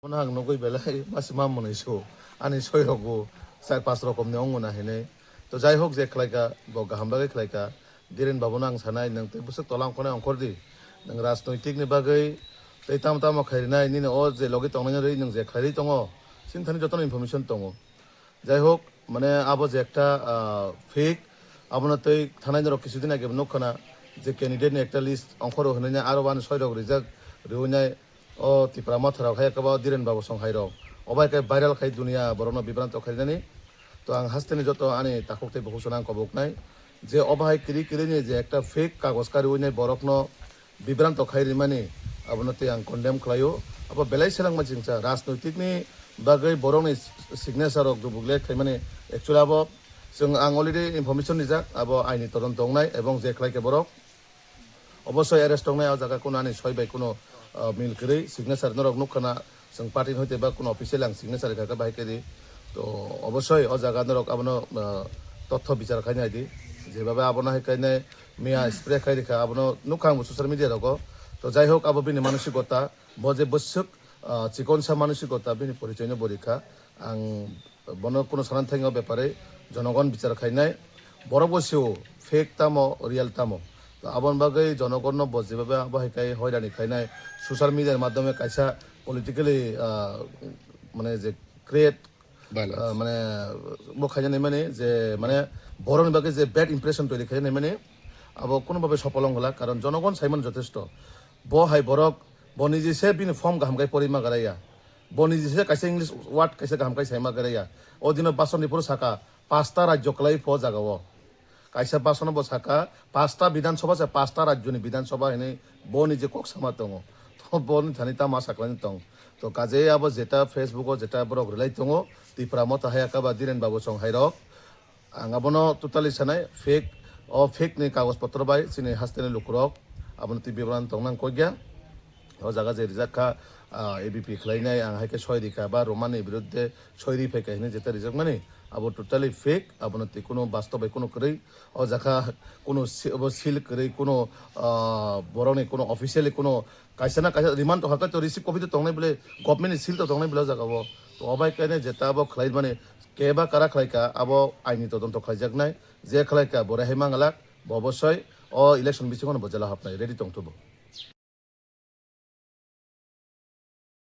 Nang nunggoy belay mas mamon isu ani soy rogo sai pas rokom ne ongona hene to jai hok je khlaika bo gaham bagai khlaika diren babu nang sanai nang te busuk tolang khone ongkordi nang rajnoitik ni bagai tei tam tam khairnai ni o je logi tongnai rei nang je khairi tongo sinthani joton information tongo jai hok মানে abo je ekta fake abona tei thanai rok kisudin age nokhana je candidate ni ekta list ongkhoro hene aro ban soy rok rijak reunai o tiprama thara khai ka ba diren babu song khai rok obai kai viral khai dunia borono bibrant khairani to ang hasteni joto ani takok tei bohu sonang kobok nai je obai kiri kiri ni je ekta fake kagos kari unai borokno bibrant khairi mani abono te ang condemn khlaio abo belai selang ma jingcha rajnoitik ni bagai borokni signature rok dubugle khai mani actually abo जों आं already information निजाक आबो आइनि तदन दंनाय एबं जे खलाइके बरक अबশ্যই arrest दंनाय आ जागा कोनो आनि सय bye कोनो मिल करै सिगनेचार नरक नुखना जों पार्टी हइते बा कोनो अफिसियेल आं सिगनेचार का बाहायकेरि तो अबশ্যই अ जागा नरक आबनो तथ्य बिचार खायनाय दि जेबाबा आबनो हायखायनाय मिया स्प्रे खायरिखा आबनो नुखां सोशल मिडिया रको तो जाय होक आबो बिनि मानसिकता बजे बसुक चिकनसा मानसिकता बिनि परिचयनो बरिखा आं बनो कोनो सानान्थाइङाव बेपारे জনগণ বিচার খাইনাই বড় বসেও ফেক তামো রিয়েল তামো তো আবন বাগৈ জনগণ যেভাবে আবহাইকাই হয়রানি খাইনাই সোশ্যাল মিডিয়ার মাধ্যমে কাইসা পলিটিক্যালি মানে যে ক্রিয়েট মানে খাইজানাই মানে যে মানে বড়নি বাকে যে ব্যাড ইমপ্রেশন তৈরি খাইজানাই মানে আবো কোনোভাবে সফল হলা কারণ জনগণ সাইমান যথেষ্ট হাই বরক নিজেসে বিনি ফর্ম গাহামগাই পরিমা গারাইয়া নিজেসে কাইসা ইংলিশ ওয়ার্ড কাইসা গাহামগাই সাইমা গারাইয়া অদিন বাসনিপুর সাকা 5টা রাজ্য কলাই ফ জাগাও কাইসা বাসন বসাকা 5টা বিধানসভা সে 5টা রাজ্যনি বিধানসভা হেনে বনি যে কক সামা দङ তো বনি থানিতা मा साख्लानि दङ तो काजे अब जेटा फेसबुक जेटा ब्रग रिलाय दङ तिफ्रा मत हायाका बा दिरेन बाबु सं हायरक आं आबनो टोटाली सानाय फेक नि कागज पत्र बाय सिनि हास्तेनि लुकुरक आबनो ति बिबरान दंनां कयग्या ओ जागा जे रिजाखा एबीपी खलायनाय आं हायके सयरिका बा रोमानि बिरुद्धे सयरि फैका हेने जेता रिजाक माने अब टोटाली फेक अब कोनो वास्तव कोनो करै ओ जाखा कोनो सिल करै कोनो बरनि कोनो अफिसियली कोनो काइसा ना काइसा रिमान्ड हका तो रिसिभ कपि तो तंनाय बले गभर्नमेन्ट सिल तो तंनाय बले जागाबो तो अबाय काने जेता अब खलाय माने केबा कारा खलायका अब आइनि तदन्त खलायजाकनाय जे खलायका बराय हायमांगाला अबশ্যই ओ इलेक्शन बिसिङाव बजाला हाबनाय रेडि दंथबो